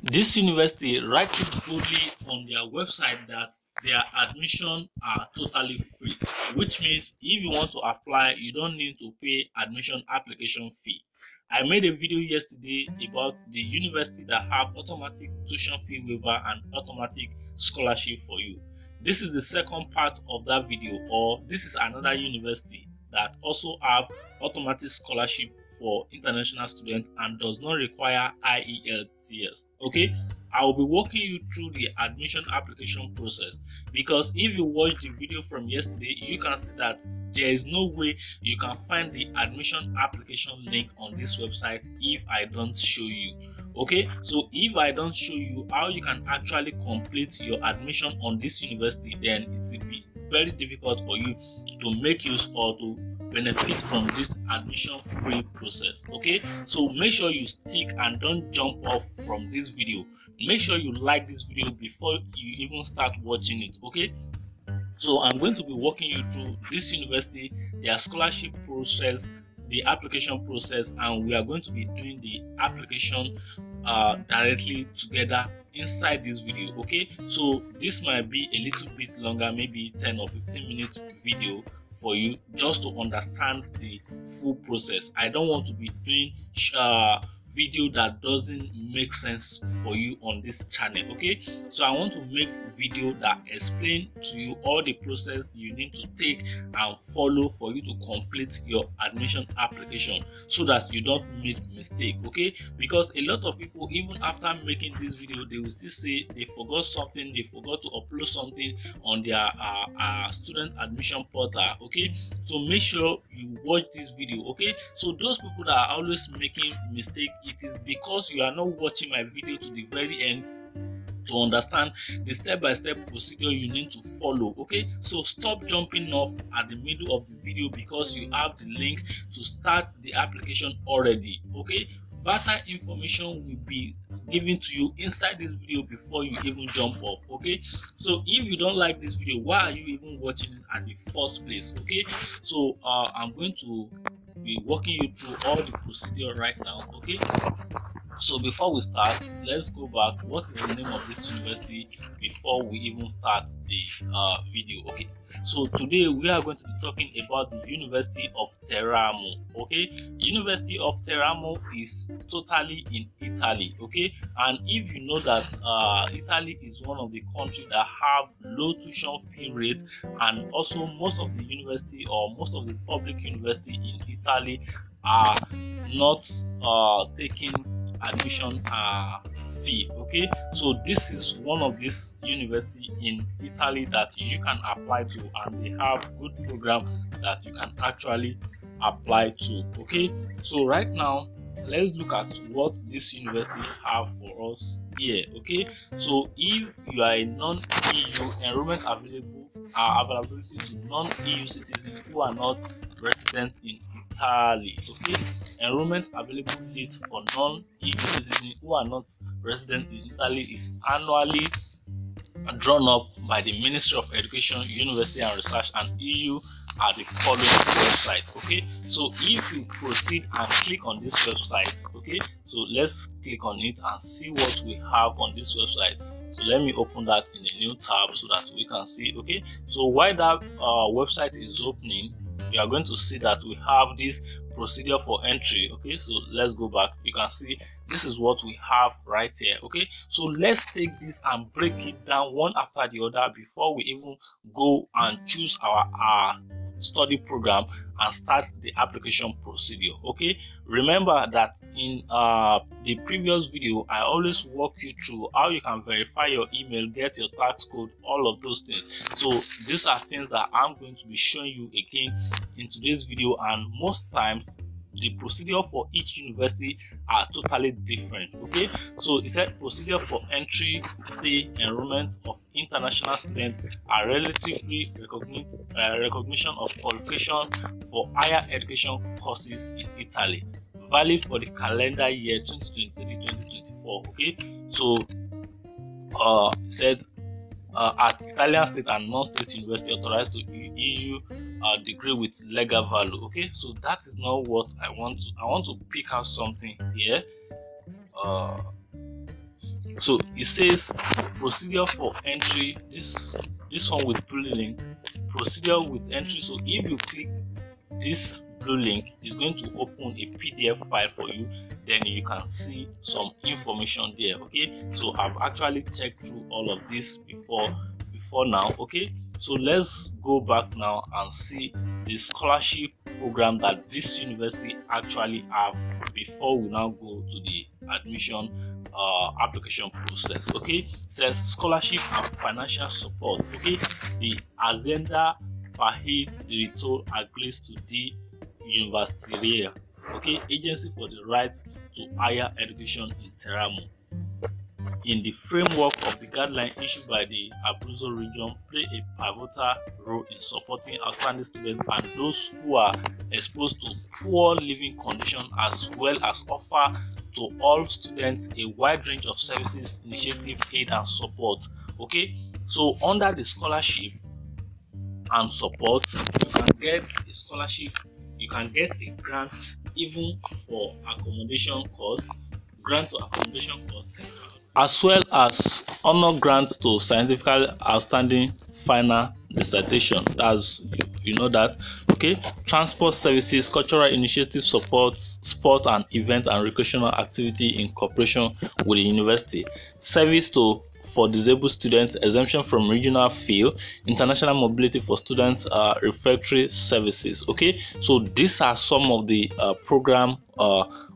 This university write it boldly on their website that their admission are totally free, which means if you want to apply, you don't need to pay admission application fee. I made a video yesterday about the university that have automatic tuition fee waiver and automatic scholarship for you. This is the second part of that video, or this is another university that also have automatic scholarship for international students and does not require IELTS. Okay, I will be walking you through the admission application process, because if you watch the video from yesterday, you can see that there is no way you can find the admission application link on this website if I don't show you. Okay, so if I don't show you how you can actually complete your admission on this university, then it will be very difficult for you to make use or to benefit from this admission free process. Okay, so make sure you stick and don't jump off from this video. Make sure you like this video before you even start watching it. Okay, so I'm going to be walking you through this university, their scholarship process, the application process, and we are going to be doing the application directly together inside this video. Okay, so this might be a little bit longer, maybe 10 or 15 minutes video for you, just to understand the full process. I don't want to be doing video that doesn't make sense for you on this channel. Okay, so I want to make video that explain to you all the process you need to take and follow for you to complete your admission application, so that you don't make mistake. Okay, because a lot of people, even after making this video, they will still say they forgot something, they forgot to upload something on their student admission portal. Okay, so make sure you watch this video. Okay, so those people that are always making mistake, it is because you are not watching my video to the very end to understand the step-by-step procedure you need to follow. Okay, so stop jumping off at the middle of the video because you have the link to start the application already. Okay, vital information will be given to you inside this video before you even jump off. Okay, so if you don't like this video, why are you even watching it at the first place? Okay, so I'm going to be walking you through all the procedure right now. Okay, so before we start, let's go back. What is the name of this university before we even start the video? Okay, so today we are going to be talking about the University of Teramo. Okay, University of Teramo is totally in Italy. Okay, and if you know that Italy is one of the countries that have low tuition fee rates, and also most of the university or most of the public university in Italy are not taking admission fee. Okay, so this is one of these university in Italy that you can apply to, and they have good program that you can actually apply to. Okay, so right now let's look at what this university have for us here. Okay, so if you are a non-EU, enrollment availability to non-EU citizens who are not resident in Italy. Okay, enrollment available list for non-EU citizens who are not resident in Italy is annually drawn up by the Ministry of Education, University and Research and EU at the following website. Okay, so if you proceed and click on this website, okay, so let's click on it and see what we have on this website. So let me open that in a new tab so that we can see. Okay, so while that website is opening, you are going to see that we have this procedure for entry. Okay, so let's go back. You can see this is what we have right here. Okay, so let's take this and break it down one after the other before we even go and choose our study program and start the application procedure. Okay, remember that in the previous video I always walk you through how you can verify your email, get your tax code, all of those things. So these are things that I'm going to be showing you again in today's video, and most times the procedure for each university are totally different. Okay, so it said procedure for entry, stay, enrollment of international students are relatively recognition of qualification for higher education courses in Italy, valid for the calendar year 2023-2024. Okay, so it said at Italian state and non-state university authorized to issue a degree with legal value. Okay, so that is not what I want to pick out something here. So it says procedure for entry. This one with blue link, procedure with entry. So if you click this blue link, it's going to open a PDF file for you. Then you can see some information there. Okay, so I've actually checked through all of this before now. Okay, so let's go back now and see the scholarship program that this university actually have before we now go to the admission application process. Okay, it says scholarship and financial support. Okay, the Azenda Pahid Director agrees to the University, okay, Agency for the Right to Higher Education in Teramo, in the framework of the guideline issued by the Abruzzo region, play a pivotal role in supporting outstanding students and those who are exposed to poor living conditions, as well as offer to all students a wide range of services, initiative, aid and support. Okay, so under the scholarship and support, you can get a scholarship, you can get a grant even for accommodation costs, grant to accommodation costs, as well as honor grant to scientifically outstanding final dissertation. That's, you know that. Okay, transport services, cultural initiative support, sport and event and recreational activity in cooperation with the university, service for disabled students, exemption from regional fee, international mobility for students, refectory services. Okay, so these are some of the program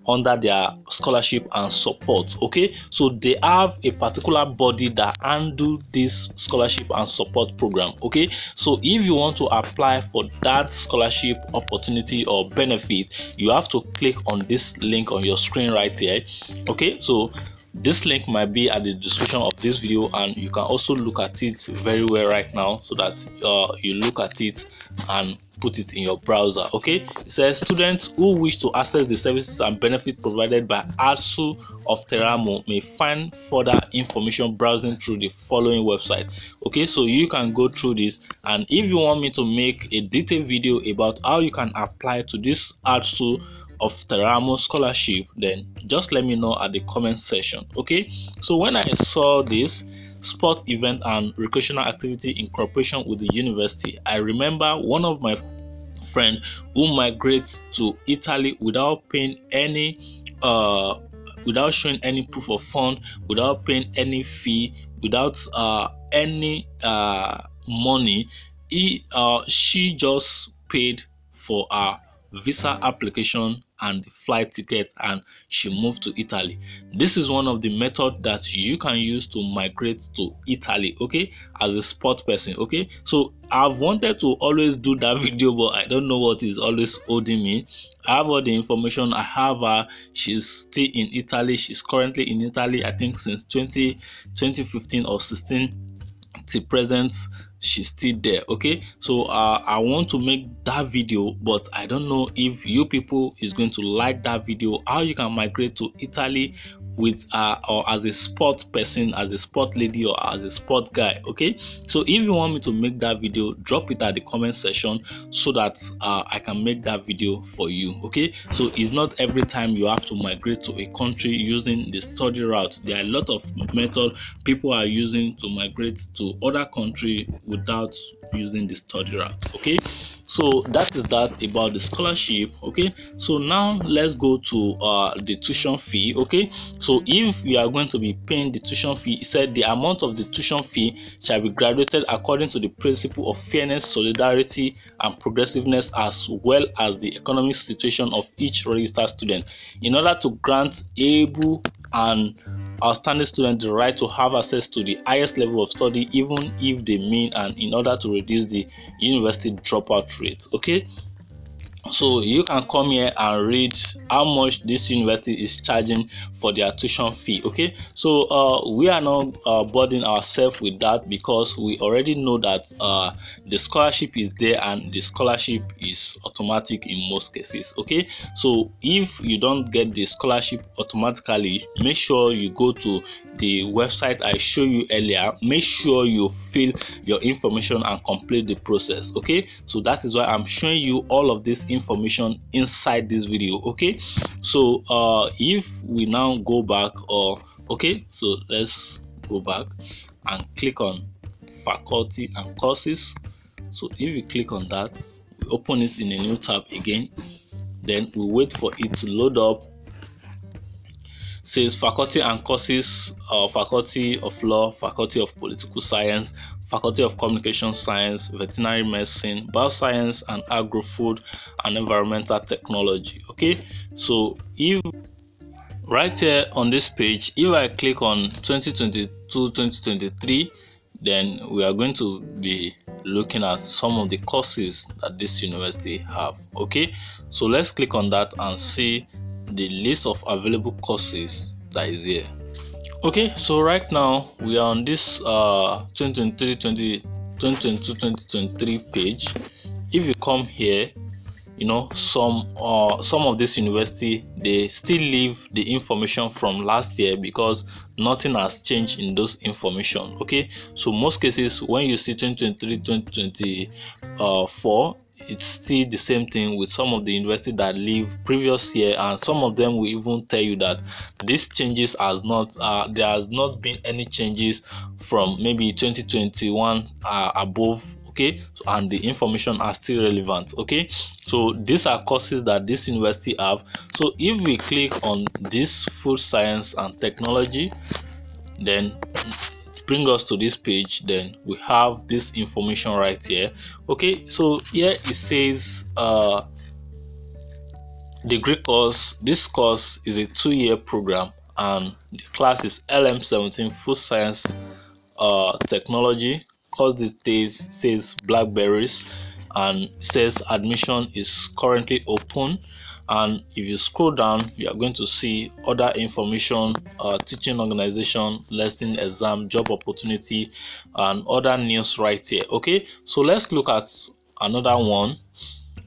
under their scholarship and support. Okay, so they have a particular body that handle this scholarship and support program. Okay, so if you want to apply for that scholarship opportunity or benefit, you have to click on this link on your screen right here. Okay, so this link might be at the description of this video, and you can also look at it very well right now so that you look at it and put it in your browser. Okay, it says students who wish to access the services and benefits provided by ASU of Teramo may find further information browsing through the following website. Okay, so you can go through this, and if you want me to make a detailed video about how you can apply to this ASU of Teramo scholarship, then just let me know at the comment section. Okay, so when I saw this sport event and recreational activity in cooperation with the university, I remember one of my friend who migrates to Italy without paying any without showing any proof of fund, without paying any fee, without any money. She just paid for her visa application and the flight ticket, and she moved to Italy. This is one of the methods that you can use to migrate to Italy, okay, as a sport person. Okay, so I've wanted to always do that video, but I don't know what is always holding me. I have all the information. I have her. She's still in Italy. She's currently in Italy, I think since 2015 or 16 till present. She's still there. Okay, so I want to make that video, but I don't know if you people is going to like that video, how you can migrate to Italy with or as a sport person, as a sport lady, or as a sport guy. Okay, so if you want me to make that video, drop it at the comment section so that I can make that video for you. Okay, so it's not every time you have to migrate to a country using the study route. There are a lot of methods people are using to migrate to other country without using the study route. Okay, so that is that about the scholarship. Okay, so now let's go to the tuition fee. Okay, so if you are going to be paying the tuition fee, it said the amount of the tuition fee shall be graduated according to the principle of fairness, solidarity and progressiveness, as well as the economic situation of each registered student, in order to grant able and outstanding students the right to have access to the highest level of study, even if they mean, and in order to reduce the university dropout rate. Okay, so you can come here and read how much this university is charging for their tuition fee. Okay, so we are not burdening ourselves with that, because we already know that the scholarship is there and the scholarship is automatic in most cases. Okay, so if you don't get the scholarship automatically, make sure you go to the website I showed you earlier. Make sure you fill your information and complete the process. Okay, so that is why I'm showing you all of this information inside this video. Okay, so if we now go back, or Okay, so let's go back and click on faculty and courses. So if you click on that, we open it in a new tab again, then we wait for it to load up. Says faculty and courses, faculty of law, faculty of political science, faculty of communication science, veterinary medicine, bioscience and agro-food and environmental technology. Okay, so if right here on this page, if I click on 2022-2023, then we are going to be looking at some of the courses that this university have. Okay, so let's click on that and see the list of available courses that is here. Okay, so right now we are on this 2022-2023 page. If you come here, you know, some of this university, they still leave the information from last year because nothing has changed in those information. Okay, so most cases when you see 2023-2024, it's still the same thing with some of the university that leave previous year, and some of them will even tell you that these changes has not there has not been any changes from maybe 2021 above. Okay, and the information are still relevant. Okay, so these are courses that this university have. So if we click on this food science and technology, then bring us to this page, then we have this information right here. Okay, so here it says degree course. This course is a 2-year program and the class is LM17 food science technology. Course details says blackberries, and says admission is currently open. And if you scroll down, you are going to see other information, teaching organization, lesson, exam, job opportunity, and other news right here. Okay, so let's look at another one.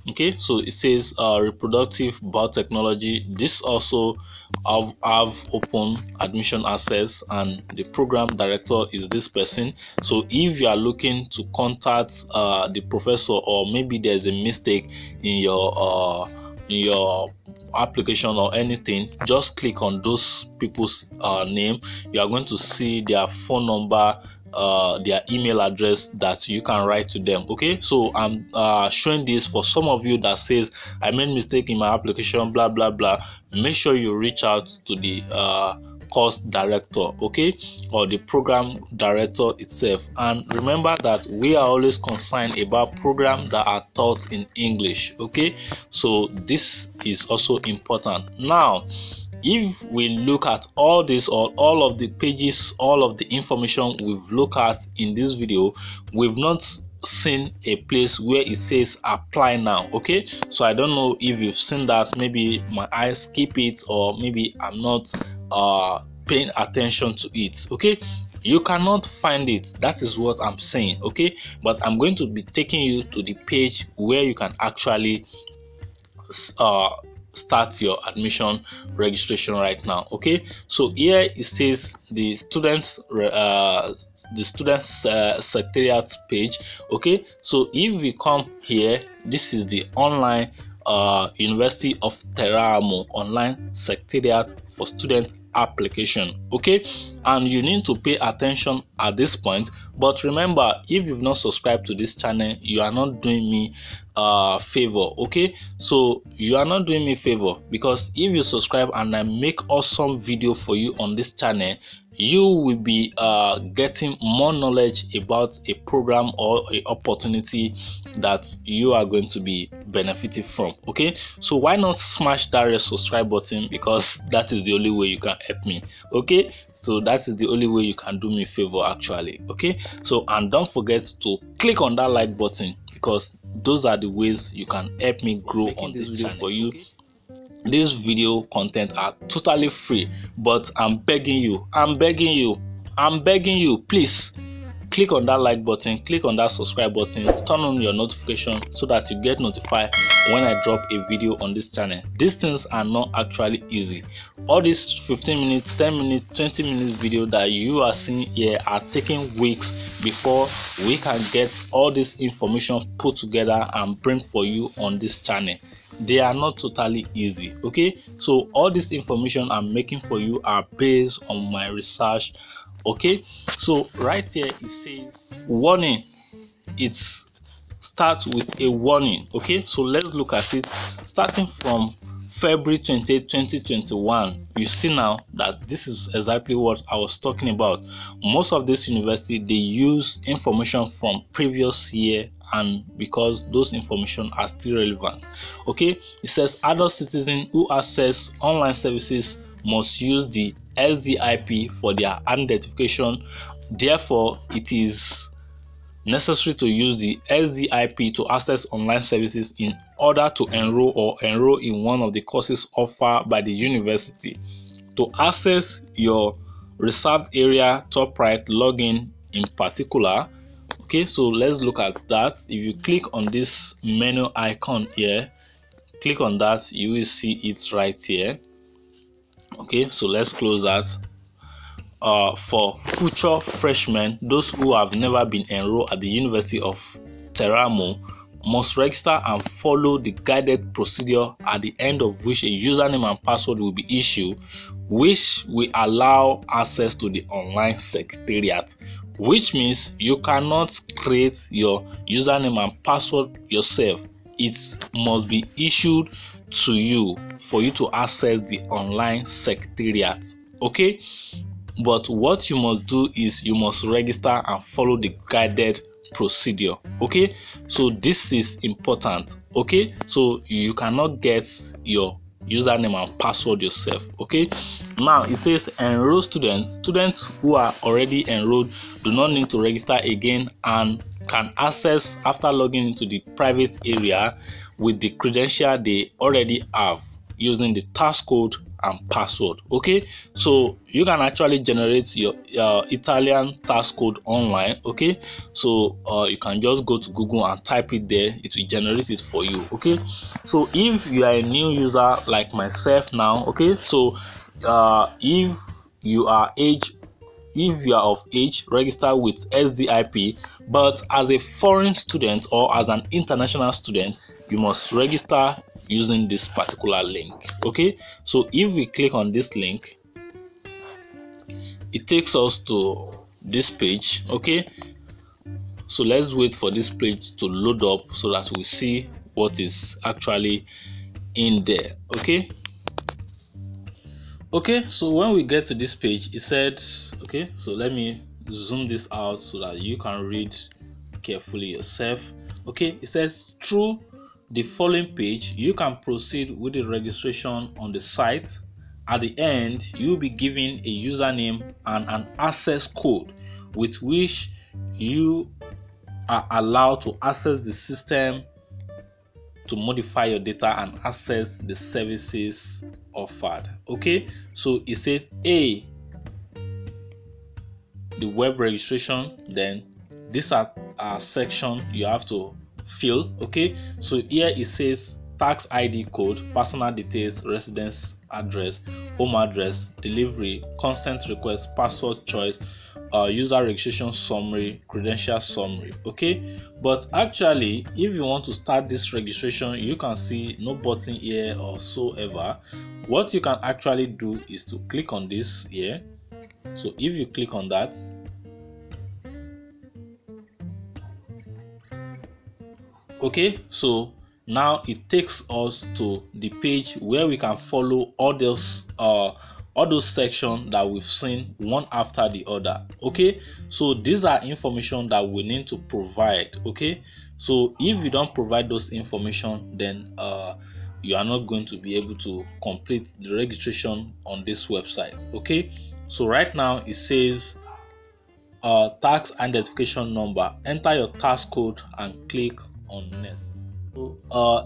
Okay, so it says reproductive biotechnology. This also have open admission access, and the program director is this person. So if you are looking to contact the professor, or maybe there's a mistake in your application or anything, just click on those people's name. You are going to see their phone number, their email address that you can write to them. Okay, so I'm showing this for some of you that says I made mistake in my application, blah blah blah. Make sure you reach out to the course director, okay, or the program director itself. And remember that we are always concerned about programs that are taught in English. Okay, so this is also important. Now if we look at all this, or all of the pages, all of the information we've looked at in this video, we've not seen a place where it says apply now. Okay, so I don't know if you've seen that. Maybe my eyes skip it, or maybe I'm not paying attention to it. Okay, you cannot find it, that is what I'm saying. Okay, but I'm going to be taking you to the page where you can actually start your admission registration right now. Okay, so here it says the students secretariat page. Okay, so if we come here, this is the online University of Teramo online secretariat for student application. Okay, and you need to pay attention at this point. But remember, if you've not subscribed to this channel, you are not doing me favor. Okay, so you are not doing me favor, because if you subscribe and I make awesome video for you on this channel, you will be getting more knowledge about a program or a opportunity that you are going to be benefiting from. Okay, so why not smash that red subscribe button, because that is the only way you can help me. Okay, so that is the only way you can do me favor actually. Okay, so and don't forget to click on that like button, because those are the ways you can help me grow on this video for you. Okay? This video content are totally free, but I'm begging you, please click on that like button, click on that subscribe button, turn on your notification so that you get notified when I drop a video on this channel. These things are not actually easy. All these 15 minutes, 10 minutes, 20 minutes video that you are seeing here are taking weeks before we can get all this information put together and bring for you on this channel. they are not totally easy. Okay, so all this information I'm making for you are based on my research. Okay, so right here it says warning. It starts with a warning. Okay, so let's look at it. Starting from February 20th, 2021, you see now that this is exactly what I was talking about. Most of this university, they use information from previous year, and because those information are still relevant. Okay, it says adult citizens who access online services must use the SDIP for their identification. Therefore, it is necessary to use the SDIP to access online services in order to enroll in one of the courses offered by the university. To access your reserved area top right login in particular, okay, so let's look at that. If you click on this menu icon here, click on that, you will see it right here. Okay, so let's close that. For future freshmen, those who have never been enrolled at the University of Teramo must register and follow the guided procedure, at the end of which a username and password will be issued, which will allow access to the online secretariat, which means you cannot create your username and password yourself. It must be issued to you for you to access the online secretariat. Okay, but what you must do is you must register and follow the guided procedure. Okay, so this is important. Okay, so you cannot get your username and password yourself. Okay, now it says enroll students who are already enrolled do not need to register again and can access after logging into the private area with the credential they already have using the task code and password. Okay, so you can actually generate your Italian task code online. Okay, so you can just go to Google and type it there, it will generate it for you. Okay, so if you are a new user like myself now, okay, so if you are of age, register with SDIP, but as a foreign student or as an international student, you must register using this particular link. Okay, so if we click on this link, it takes us to this page. Okay, so let's wait for this page to load up so that we see what is actually in there. Okay, so when we get to this page, it said, okay, so let me zoom this out so that you can read carefully yourself. Okay, it says through the following page, you can proceed with the registration on the site. At the end, you'll be given a username and an access code with which you are allowed to access the system, to modify your data and access the services offered. Okay, so it says A, the web registration. Then these are section you have to fill. Okay, so here it says tax ID code, personal details, residence address, home address, delivery, consent request, password choice, user registration summary, credential summary. Okay, but actually if you want to start this registration, you can see no button here or so ever. What you can actually do is to click on this here. So if you click on that, okay, so now it takes us to the page where we can follow all those sections that we've seen one after the other. Okay, so these are information that we need to provide. Okay, so if you don't provide those information, then you are not going to be able to complete the registration on this website. Okay, so right now it says tax identification number, enter your tax code and click on next. So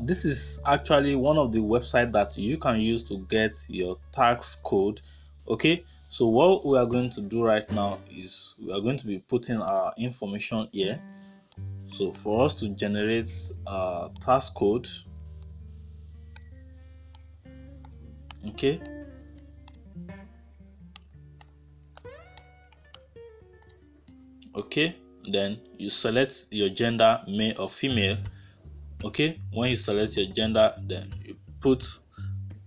this is actually one of the websites that you can use to get your tax code. Okay, so what we are going to do right now is we are going to be putting our information here. So for us to generate tax code, okay, then you select your gender, male or female. Okay, when you select your gender, then put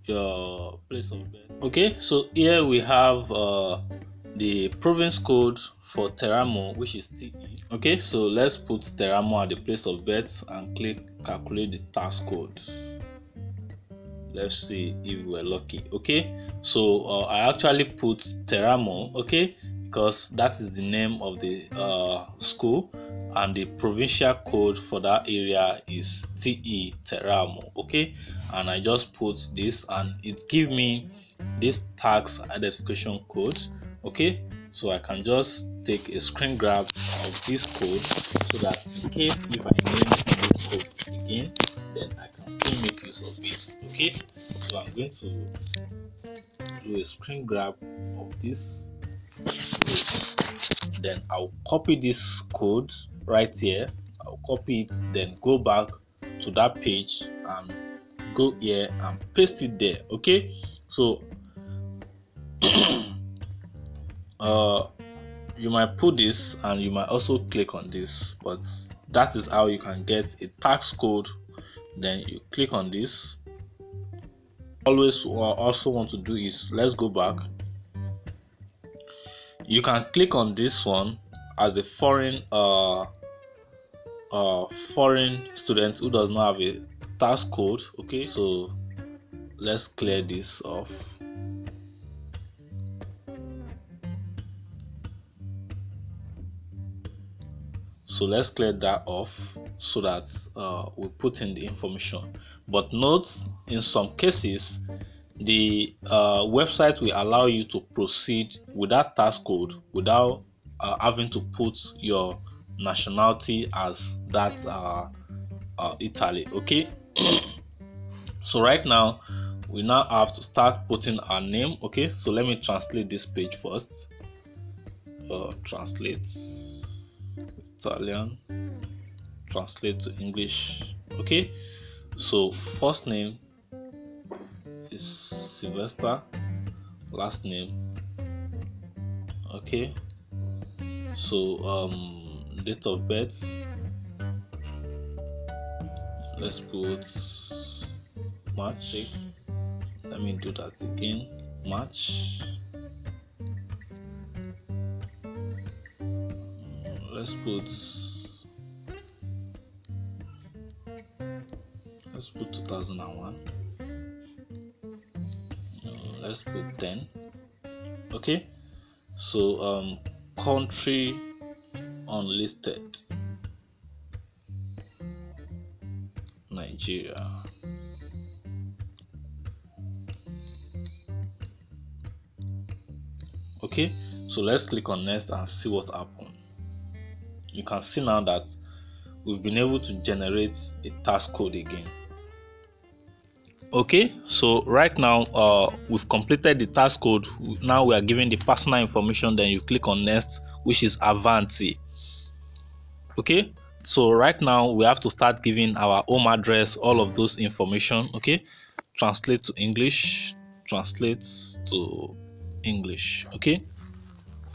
your place of birth. Okay, so here we have the province code for Teramo, which is TE. Okay, so let's put Teramo at the place of birth and click calculate the tax code. Let's see if we're lucky. Okay, so I actually put Teramo, okay, because that is the name of the school, and the provincial code for that area is TE Teramo. Okay, and I just put this and it gives me this tax identification code. Okay, so I can just take a screen grab of this code so that in case if I need this code again, then I can still make use of it. Okay, so I'm going to do a screen grab of this code. Then I'll copy this code right here. I'll copy it, then go back to that page and go here and paste it there. Okay, so you might put this and you might also click on this, but that is how you can get a tax code. Then you click on this. Always also want to do is, let's go back. You can click on this one as a foreign student who does not have a tax code. Okay, so let's clear this off. So let's clear that off so that we put in the information. But note, in some cases, the website will allow you to proceed with that tax code without having to put your nationality as that Italy. Okay, so right now we now have to start putting our name. Okay, so let me translate this page first. Translate Italian, translate to English. Okay, so first name is Sylvester, last name. Okay, so date of birth, let's put March. Let me do that again. March. Let's put 2001. Let's put 10. Okay, so country unlisted, Nigeria. Okay, so let's click on next and see what happens. You can see now that we've been able to generate a tax code again. Okay, so right now we've completed the tax code. Now we are given the personal information. Then you click on next, which is Avanti. Okay, so right now we have to start giving our home address, all of those information. Okay, translate to English, translate to English. Okay,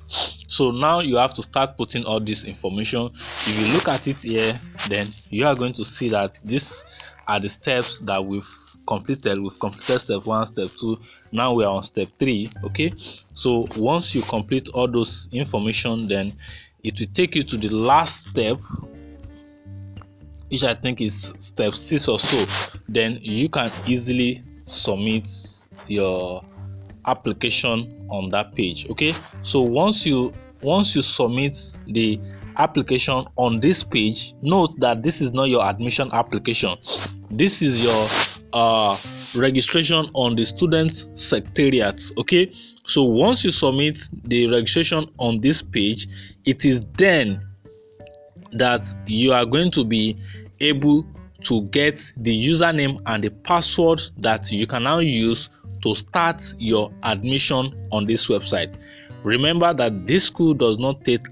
so now you have to start putting all this information. If you look at it here, then you are going to see that these are the steps that we've completed. We've completed step 1, step 2. Now we are on step 3. Okay, so once you complete all those information, then it will take you to the last step, which I think is step 6 or so. Then you can easily submit your application on that page. Okay, so once you submit the application on this page, note that this is not your admission application. This is your registration on the student secretariat. Okay, so once you submit the registration on this page, it is then that you are going to be able to get the username and the password that you can now use to start your admission on this website. Remember that this school does not take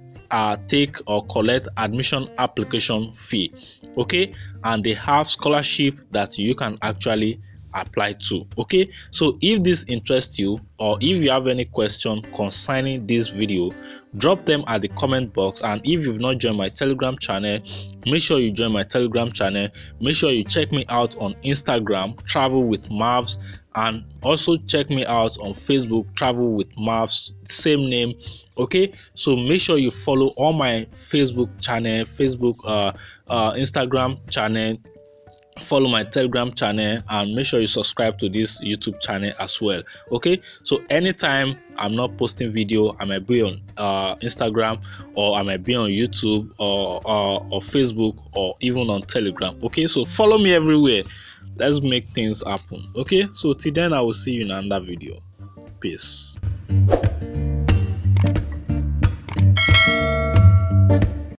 or collect admission application fee. Okay, and they have scholarship that you can actually apply to. Okay, so if this interests you, or if you have any question concerning this video, drop them at the comment box. And if you've not joined my Telegram channel, make sure you join my Telegram channel. Make sure you check me out on Instagram, Travel with Mavs, and also check me out on Facebook, Travel with Mavs, same name. Okay, so make sure you follow all my Facebook channel, Instagram channel, follow my Telegram channel, and make sure you subscribe to this YouTube channel as well. Okay, so anytime I'm not posting video, I might be on Instagram, or I might be on YouTube, or Facebook, or even on Telegram. Okay, so follow me everywhere. Let's make things happen. Okay, so till then, I will see you in another video. Peace.